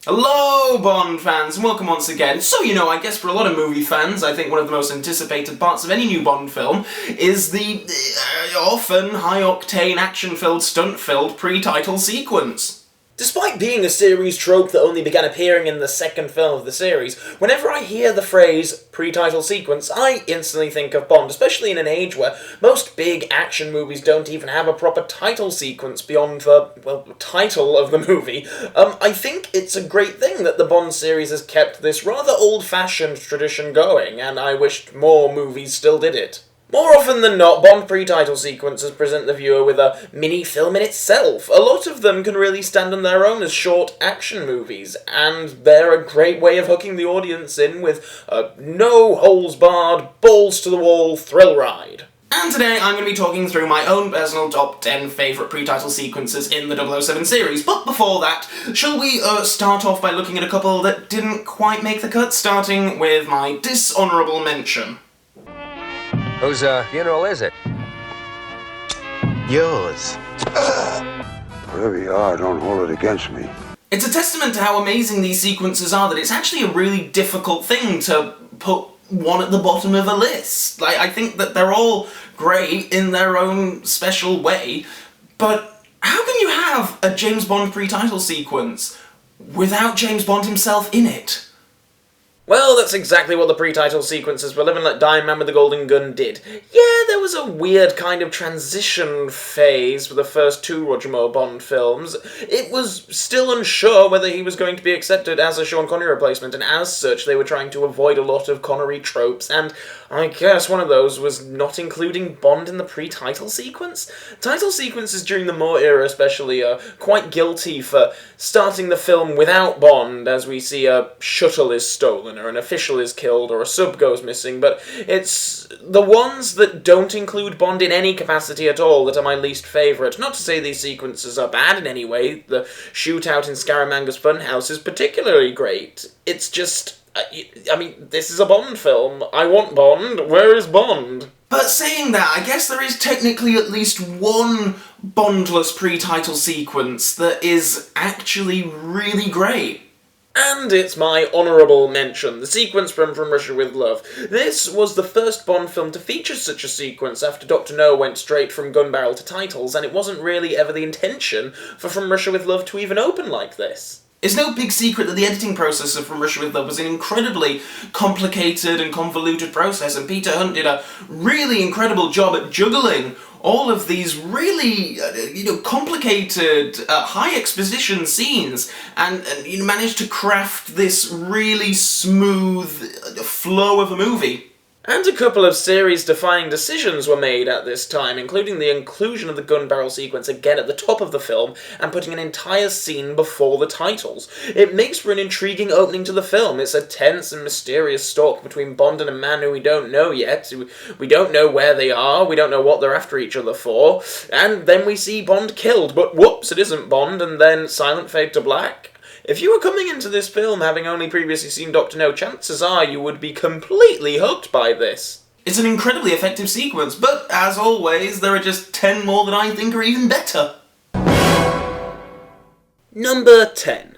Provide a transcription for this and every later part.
Hello, Bond fans, and welcome once again. So, I guess for a lot of movie fans, I think one of the most anticipated parts of any new Bond film is the often high-octane, action-filled, stunt-filled pre-title sequence. Despite being a series trope that only began appearing in the second film of the series, whenever I hear the phrase pre-title sequence, I instantly think of Bond, especially in an age where most big action movies don't even have a proper title sequence beyond the, title of the movie. I think it's a great thing that the Bond series has kept this rather old-fashioned tradition going, and I wished more movies still did it. More often than not, Bond pre-title sequences present the viewer with a mini-film in itself. A lot of them can really stand on their own as short action movies, and they're a great way of hooking the audience in with a no-holes-barred, balls-to-the-wall thrill ride. And today I'm going to be talking through my own personal top 10 favourite pre-title sequences in the 007 series. But before that, shall we start off by looking at a couple that didn't quite make the cut, starting with my dishonourable mention. Whose funeral is it? Yours. Whatever you are, don't hold it against me. It's a testament to how amazing these sequences are that it's actually a really difficult thing to put one at the bottom of a list. I think that they're all great in their own special way, but how can you have a James Bond pre-title sequence without James Bond himself in it? Well, that's exactly what the pre-title sequences for Live and Let Die, Man with the Golden Gun did. Yeah, there was a weird kind of transition phase for the first two Roger Moore Bond films. It was still unsure whether he was going to be accepted as a Sean Connery replacement, and as such they were trying to avoid a lot of Connery tropes, and I guess one of those was not including Bond in the pre-title sequence. Title sequences during the Moore era especially are quite guilty for starting the film without Bond, as we see a shuttle is stolen, or an official is killed, or a sub goes missing, but it's the ones that don't include Bond in any capacity at all that are my least favourite. Not to say these sequences are bad in any way. The shootout in Scaramanga's Funhouse is particularly great. It's just, this is a Bond film. I want Bond. Where is Bond? But saying that, I guess there is technically at least one Bondless pre-title sequence that is actually really great. And it's my honourable mention, the sequence from Russia with Love. This was the first Bond film to feature such a sequence after Dr. No went straight from gun barrel to titles, and it wasn't really ever the intention for From Russia with Love to even open like this. It's no big secret that the editing process of From Russia with Love was an incredibly complicated and convoluted process, and Peter Hunt did a really incredible job at juggling all of these really, complicated, high exposition scenes, and managed to craft this really smooth flow of a movie. And a couple of series-defining decisions were made at this time, including the inclusion of the gun barrel sequence again at the top of the film, and putting an entire scene before the titles. It makes for an intriguing opening to the film. It's a tense and mysterious stalk between Bond and a man who we don't know yet. We don't know where they are, we don't know what they're after each other for, and then we see Bond killed, but whoops, it isn't Bond, and then silent fade to black. If you were coming into this film having only previously seen Dr. No, chances are you would be completely hooked by this. It's an incredibly effective sequence, but as always, there are just 10 more that I think are even better. Number 10.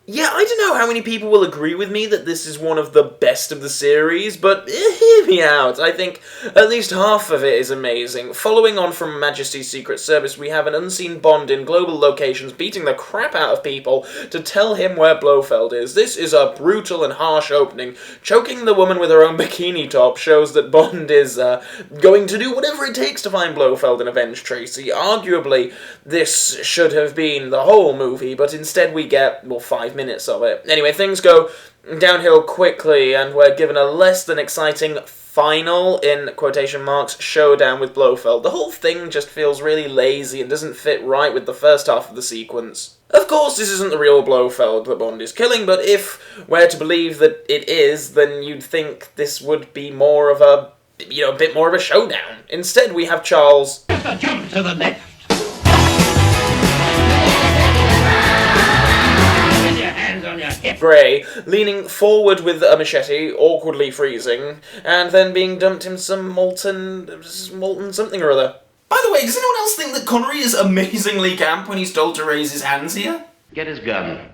Yeah, I don't know how many people will agree with me that this is one of the best of the series, but hear me out. I think at least half of it is amazing. Following on from Majesty's Secret Service, we have an unseen Bond in global locations beating the crap out of people to tell him where Blofeld is. This is a brutal and harsh opening. Choking the woman with her own bikini top shows that Bond is going to do whatever it takes to find Blofeld and avenge Tracy. Arguably, this should have been the whole movie, but instead we get, 5 minutes of it. Anyway, things go downhill quickly, and we're given a less than exciting final, in quotation marks, showdown with Blofeld. The whole thing just feels really lazy and doesn't fit right with the first half of the sequence. Of course, this isn't the real Blofeld that Bond is killing, but if we're to believe that it is, then you'd think this would be more of a, a bit more of a showdown. Instead, we have Charles... Jump to the left! Grey, leaning forward with a machete, awkwardly freezing, and then being dumped in some molten something or other. By the way, does anyone else think that Connery is amazingly camp when he's told to raise his hands here? Get his gun.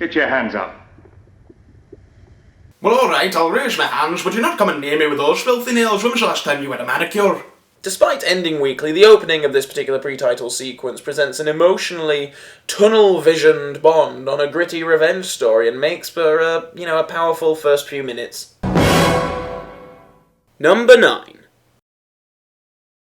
Get your hands up. Well, alright, I'll raise my hands, but you're not coming near me with those filthy nails. When was the last time you had a manicure? Despite ending weakly, the opening of this particular pre-title sequence presents an emotionally tunnel-visioned Bond on a gritty revenge story and makes for, a powerful first few minutes. Number 9.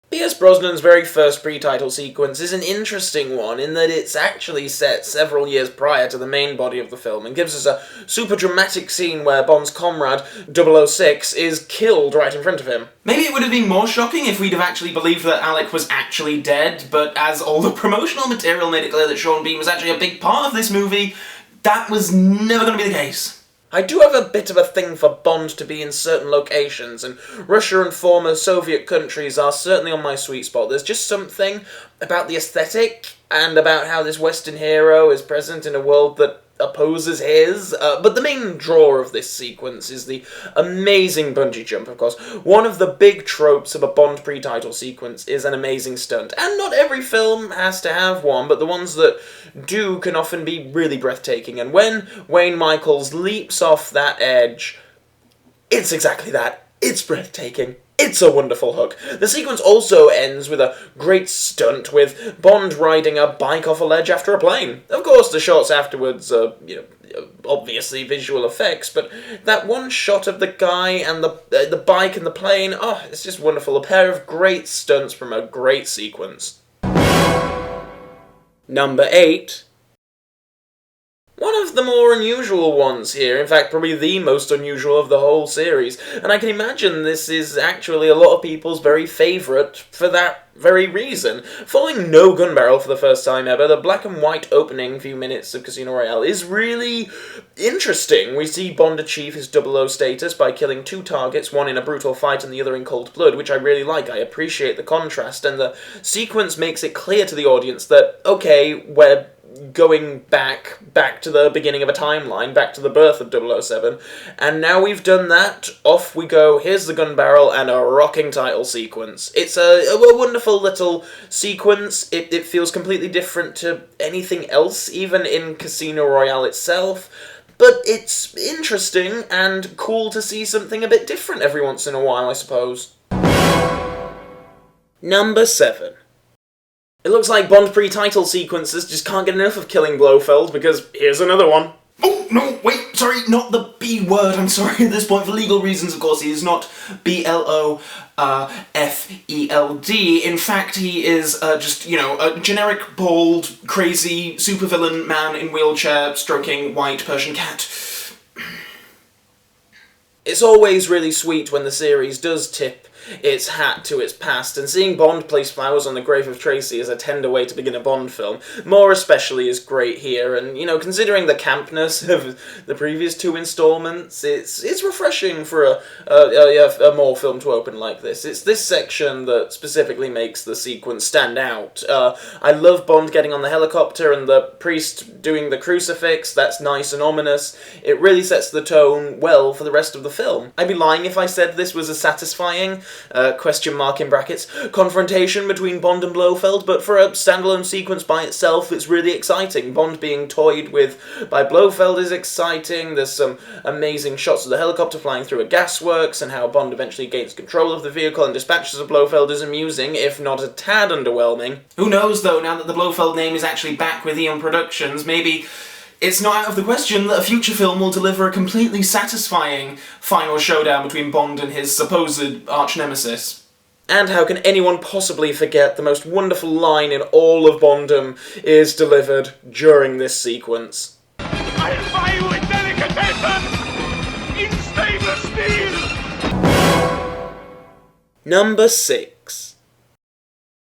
Pierce Brosnan's very first pre-title sequence is an interesting one in that it's actually set several years prior to the main body of the film and gives us a super dramatic scene where Bond's comrade, 006, is killed right in front of him. Maybe it would have been more shocking if we'd have actually believed that Alec was actually dead, but as all the promotional material made it clear that Sean Bean was actually a big part of this movie, that was never going to be the case. I do have a bit of a thing for Bond to be in certain locations, and Russia and former Soviet countries are certainly on my sweet spot. There's just something about the aesthetic, and about how this Western hero is present in a world that opposes his, but the main draw of this sequence is the amazing bungee jump, of course. One of the big tropes of a Bond pre-title sequence is an amazing stunt, and not every film has to have one, but the ones that do can often be really breathtaking, and when Wayne Michaels leaps off that edge, it's exactly that. It's breathtaking. It's a wonderful hook. The sequence also ends with a great stunt with Bond riding a bike off a ledge after a plane. Of course, the shots afterwards are, obviously visual effects, but that one shot of the guy and the bike and the plane, it's just wonderful. A pair of great stunts from a great sequence. Number 8. One of the more unusual ones here, in fact probably the most unusual of the whole series, and I can imagine this is actually a lot of people's very favourite for that very reason. Following no gun barrel for the first time ever, the black and white opening few minutes of Casino Royale is really interesting. We see Bond achieve his 00 status by killing 2 targets, one in a brutal fight and the other in cold blood, which I really like. I appreciate the contrast, and the sequence makes it clear to the audience that, okay, we're going back to the beginning of a timeline, back to the birth of 007, and now we've done that, off we go, here's the gun barrel and a rocking title sequence. It's a wonderful little sequence. It feels completely different to anything else, even in Casino Royale itself, but it's interesting and cool to see something a bit different every once in a while, I suppose. Number 7. It looks like Bond pre-title sequences just can't get enough of killing Blofeld, because here's another one. Oh, no, wait, sorry, not the B word, I'm sorry at this point, for legal reasons, of course, he is not BLOFELD. In fact, he is just, a generic, bald, crazy, supervillain man in wheelchair, stroking white Persian cat. It's always really sweet when the series does tip its hat to its past, and seeing Bond place flowers on the grave of Tracy is a tender way to begin a Bond film. More especially is great here, and, considering the campness of the previous 2 installments, it's refreshing for a more film to open like this. It's this section that specifically makes the sequence stand out. I love Bond getting on the helicopter and the priest doing the crucifix. That's nice and ominous. It really sets the tone well for the rest of the film. I'd be lying if I said this was a satisfying question mark in brackets, confrontation between Bond and Blofeld, but for a standalone sequence by itself, it's really exciting. Bond being toyed with by Blofeld is exciting. There's some amazing shots of the helicopter flying through a gasworks, and how Bond eventually gains control of the vehicle and dispatches of Blofeld is amusing, if not a tad underwhelming. Who knows, though, now that the Blofeld name is actually back with Eon Productions, maybe it's not out of the question that a future film will deliver a completely satisfying final showdown between Bond and his supposed arch-nemesis. And how can anyone possibly forget the most wonderful line in all of Bondom is delivered during this sequence. I'll buy you a delicatessen in stainless steel! Number 6.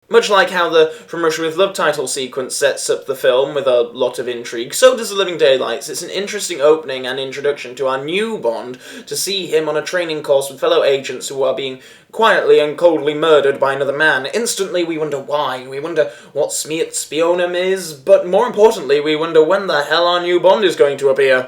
Much like how the From Russia with Love title sequence sets up the film with a lot of intrigue, so does The Living Daylights. It's an interesting opening and introduction to our new Bond, to see him on a training course with fellow agents who are being quietly and coldly murdered by another man. Instantly we wonder why, we wonder what Smiert Spionum is, but more importantly we wonder when the hell our new Bond is going to appear.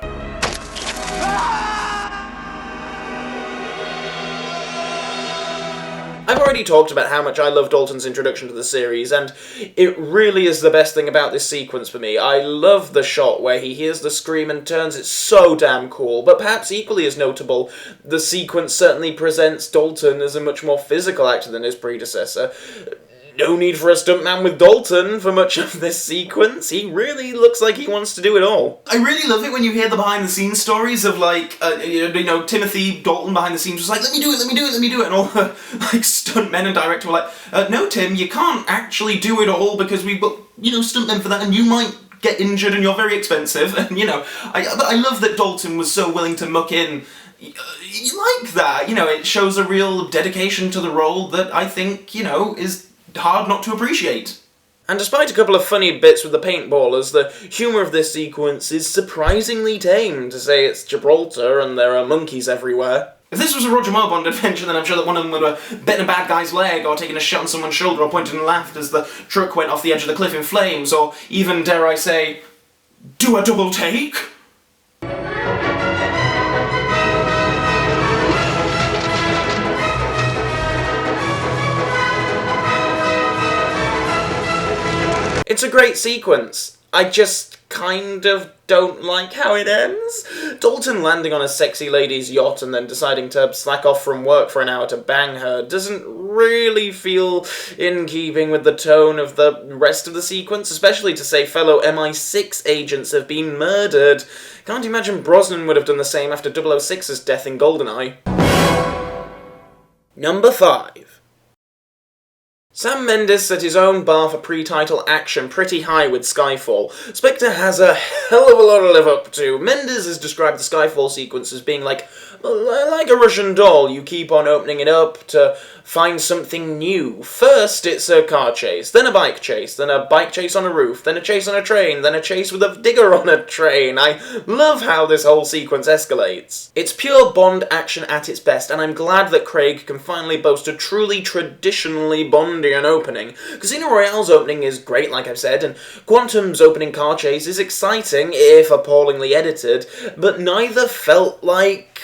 I've already talked about how much I love Dalton's introduction to the series, and it really is the best thing about this sequence for me. I love the shot where he hears the scream and turns. It's so damn cool, but perhaps equally as notable, the sequence certainly presents Dalton as a much more physical actor than his predecessor. No need for a stuntman with Dalton for much of this sequence. He really looks like he wants to do it all. I really love it when you hear the behind-the-scenes stories of, like, Timothy Dalton behind the scenes was like, let me do it, and all the, like, stuntmen and director were like, no, Tim, you can't actually do it all because we've got, stuntmen for that, and you might get injured and you're very expensive, and, I love that Dalton was so willing to muck in. You like that, it shows a real dedication to the role that I think, is hard not to appreciate. And despite a couple of funny bits with the paintballers, the humour of this sequence is surprisingly tame, to say it's Gibraltar and there are monkeys everywhere. If this was a Roger Moore Bond adventure, then I'm sure that one of them would have bitten a bad guy's leg, or taken a shot on someone's shoulder, or pointed and laughed as the truck went off the edge of the cliff in flames, or even, dare I say, do a double take. It's a great sequence. I just kind of don't like how it ends. Dalton landing on a sexy lady's yacht and then deciding to slack off from work for an hour to bang her doesn't really feel in keeping with the tone of the rest of the sequence, especially to say fellow MI6 agents have been murdered. Can't imagine Brosnan would have done the same after 006's death in GoldenEye. Number 5. Sam Mendes set his own bar for pre-title action pretty high with Skyfall. Spectre has a hell of a lot to live up to. Mendes has described the Skyfall sequence as being like a Russian doll. You keep on opening it up to find something new. First it's a car chase, then a bike chase, then a bike chase on a roof, then a chase on a train, then a chase with a digger on a train. I love how this whole sequence escalates. It's pure Bond action at its best, and I'm glad that Craig can finally boast a truly traditionally Bondian opening. Casino Royale's opening is great, like I've said, and Quantum's opening car chase is exciting, if appallingly edited, but neither felt like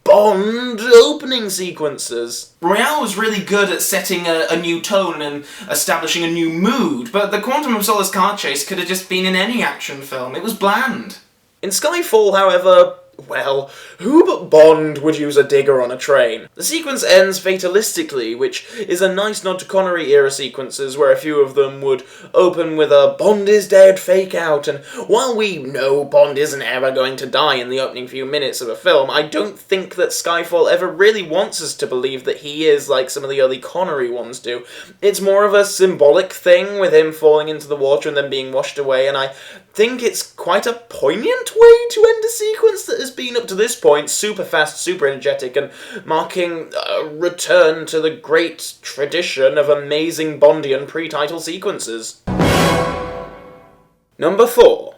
Bond opening sequences. Royale was really good at setting a new tone and establishing a new mood, but the Quantum of Solace car chase could have just been in any action film. It was bland. In Skyfall, however, well, who but Bond would use a digger on a train? The sequence ends fatalistically, which is a nice nod to Connery-era sequences where a few of them would open with a Bond is dead fake out, and while we know Bond isn't ever going to die in the opening few minutes of a film, I don't think that Skyfall ever really wants us to believe that he is like some of the early Connery ones do. It's more of a symbolic thing with him falling into the water and then being washed away, and I think it's quite a poignant way to end a sequence that has been up to this point super fast, super energetic, and marking a return to the great tradition of amazing Bondian pre-title sequences. Number 4.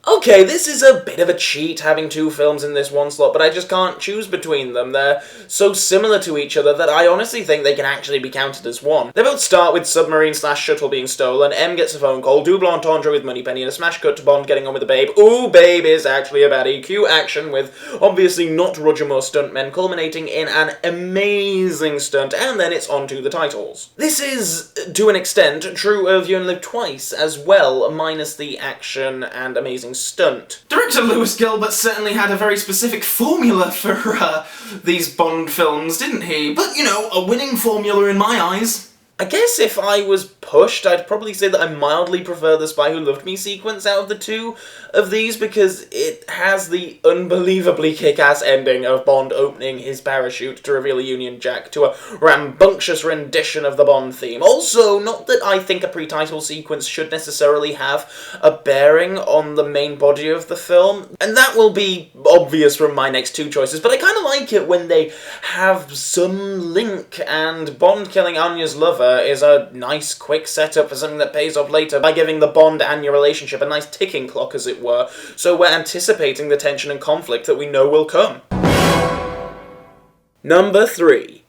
Okay, this is a bit of a cheat having two films in this one slot, but I just can't choose between them. They're so similar to each other that I honestly think they can actually be counted as one. They both start with submarine/shuttle being stolen, M gets a phone call, double entendre with Moneypenny, and a smash cut to Bond getting on with the babe. Ooh, babe is actually a baddie. Cue action with obviously not Roger Moore stuntmen, culminating in an amazing stunt, and then it's on to the titles. This is, to an extent, true of You Only Live Twice as well, minus the action and amazing stunt. Director Lewis Gilbert certainly had a very specific formula for these Bond films, didn't he? But, a winning formula in my eyes. I guess if I was pushed, I'd probably say that I mildly prefer the Spy Who Loved Me sequence out of the two of these, because it has the unbelievably kick-ass ending of Bond opening his parachute to reveal a Union Jack to a rambunctious rendition of the Bond theme. Also, not that I think a pre-title sequence should necessarily have a bearing on the main body of the film, and that will be obvious from my next two choices, but I kind of like it when they have some link, and Bond killing Anya's lover is a nice quick setup for something that pays off later by giving the Bond Anya relationship a nice ticking clock, as it were, so we're anticipating the tension and conflict that we know will come. Number 3.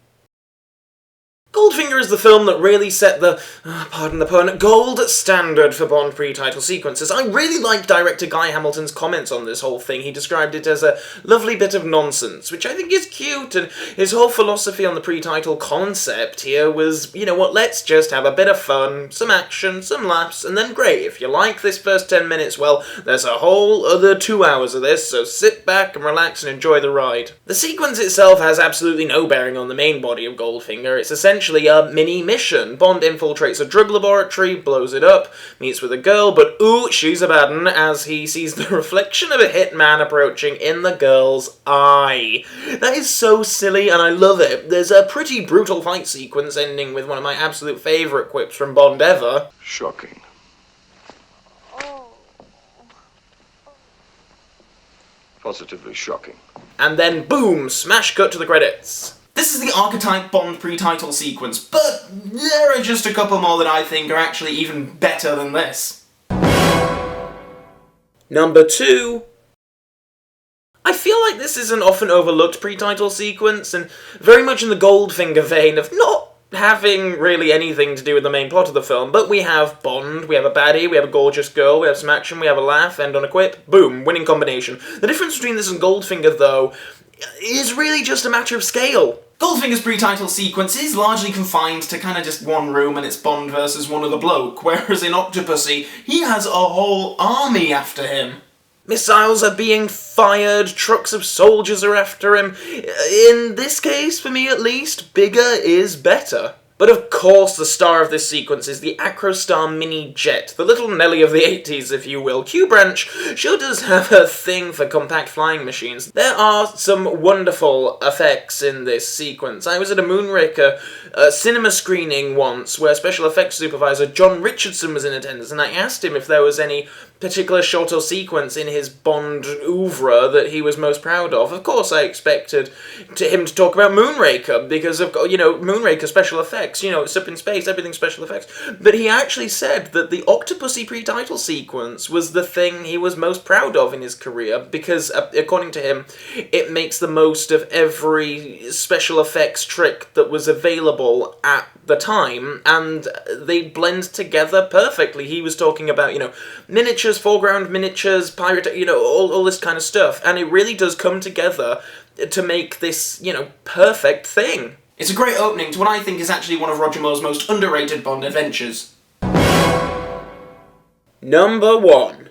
Goldfinger is the film that really set the, pardon the pun, gold standard for Bond pre-title sequences. I really like director Guy Hamilton's comments on this whole thing. He described it as a lovely bit of nonsense, which I think is cute, and his whole philosophy on the pre-title concept here was, you know what, let's just have a bit of fun, some action, some laughs, and then great, if you like this first 10 minutes, well, there's a whole other 2 hours of this, so sit back and relax and enjoy the ride. The sequence itself has absolutely no bearing on the main body of Goldfinger. It's essentially a mini mission. Bond infiltrates a drug laboratory, blows it up, meets with a girl, but ooh, she's a bad one as he sees the reflection of a hitman approaching in the girl's eye. That is so silly and I love it. There's a pretty brutal fight sequence ending with one of my absolute favourite quips from Bond ever. Shocking. Positively shocking. And then boom, smash cut to the credits. This is the archetype Bond pre-title sequence, but there are just a couple more that I think are actually even better than this. Number 2. I feel like this is an often overlooked pre-title sequence, and very much in the Goldfinger vein of not having really anything to do with the main plot of the film, but we have Bond, we have a baddie, we have a gorgeous girl, we have some action, we have a laugh, end on a quip, boom, winning combination. The difference between this and Goldfinger, though, is really just a matter of scale. Goldfinger's pre-title sequence is largely confined to kind of just one room and it's Bond versus one other bloke, whereas in Octopussy, he has a whole army after him. Missiles are being fired, trucks of soldiers are after him. In this case, for me at least, bigger is better. But of course the star of this sequence is the Acrostar Mini Jet, the little Nelly of the 80s, if you will. Q Branch sure does have a thing for compact flying machines. There are some wonderful effects in this sequence. I was at a Moonraker cinema screening once where special effects supervisor John Richardson was in attendance, and I asked him if there was any particular shot or sequence in his Bond oeuvre that he was most proud of. Of course I expected him to talk about Moonraker, because of, you know, Moonraker special effects, you know, it's up in space, everything's special effects. But he actually said that the Octopussy pre-title sequence was the thing he was most proud of in his career, because, according to him, it makes the most of every special effects trick that was available at the time, and they blend together perfectly. He was talking about, you know, miniatures, foreground miniatures, pirate, you know, all this kind of stuff, and it really does come together to make this, you know, perfect thing. It's a great opening to what I think is actually one of Roger Moore's most underrated Bond adventures. Number 1.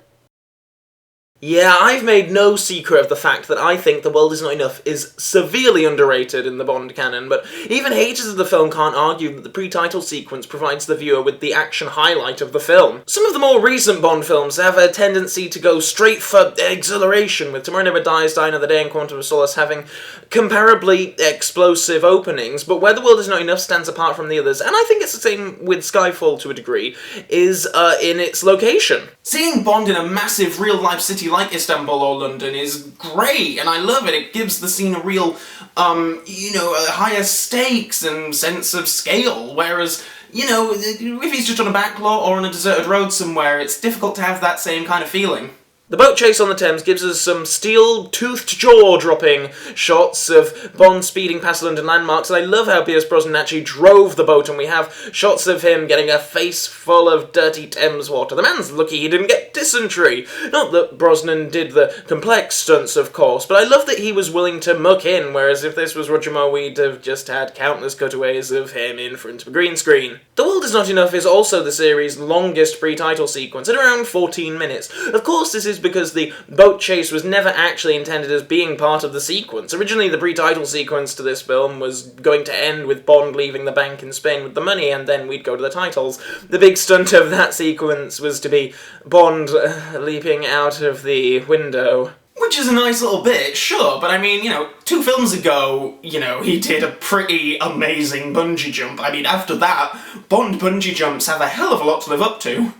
Yeah, I've made no secret of the fact that I think The World Is Not Enough is severely underrated in the Bond canon, but even haters of the film can't argue that the pre-title sequence provides the viewer with the action highlight of the film. Some of the more recent Bond films have a tendency to go straight for exhilaration, with Tomorrow Never Dies, Die Another Day and Quantum of Solace having comparably explosive openings, but where The World Is Not Enough stands apart from the others, and I think it's the same with Skyfall to a degree, is in its location. Seeing Bond in a massive real-life city like Istanbul or London is great, and I love it. It gives the scene a real, higher stakes and sense of scale, whereas, you know, if he's just on a back lot or on a deserted road somewhere, it's difficult to have that same kind of feeling. The boat chase on the Thames gives us some steel-toothed jaw-dropping shots of Bond speeding past London landmarks, and I love how Pierce Brosnan actually drove the boat, and we have shots of him getting a face full of dirty Thames water. The man's lucky he didn't get dysentery. Not that Brosnan did the complex stunts, of course, but I love that he was willing to muck in, whereas if this was Roger Moore, we'd have just had countless cutaways of him in front of a green screen. The World Is Not Enough is also the series' longest pre-title sequence, at around 14 minutes. Of course, this is because the boat chase was never actually intended as being part of the sequence. Originally, the pre-title sequence to this film was going to end with Bond leaving the bank in Spain with the money, and then we'd go to the titles. The big stunt of that sequence was to be Bond leaping out of the window. Which is a nice little bit, sure, but I mean, 2 films ago, he did a pretty amazing bungee jump. I mean, after that, Bond bungee jumps have a hell of a lot to live up to.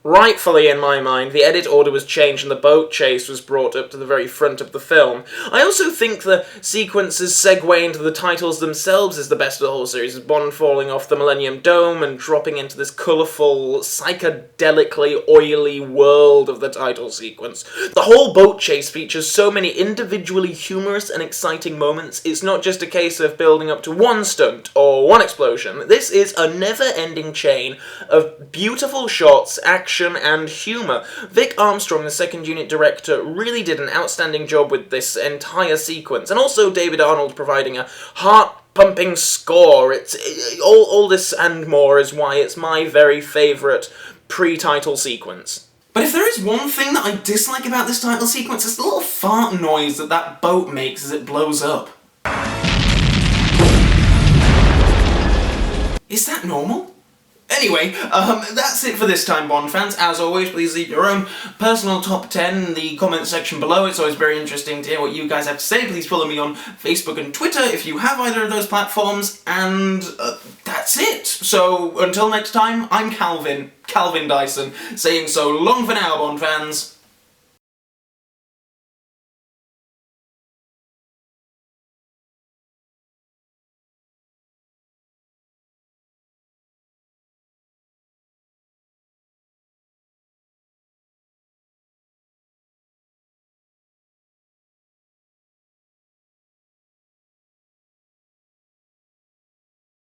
Rightfully, in my mind, the edit order was changed and the boat chase was brought up to the very front of the film. I also think the sequences segue into the titles themselves is the best of the whole series, with Bond falling off the Millennium Dome and dropping into this colourful, psychedelically oily world of the title sequence. The whole boat chase features so many individually humorous and exciting moments. It's not just a case of building up to one stunt or one explosion. This is a never-ending chain of beautiful shots, action, and humour. Vic Armstrong, the second unit director, really did an outstanding job with this entire sequence, and also David Arnold providing a heart-pumping score. All this and more is why it's my very favourite pre-title sequence. But if there is one thing that I dislike about this title sequence, it's the little fart noise that boat makes as it blows up. Is that normal? Anyway, that's it for this time, Bond fans. As always, please leave your own personal top 10 in the comment section below. It's always very interesting to hear what you guys have to say. Please follow me on Facebook and Twitter if you have either of those platforms, and that's it. So, until next time, I'm Calvin Dyson, saying so long for now, Bond fans.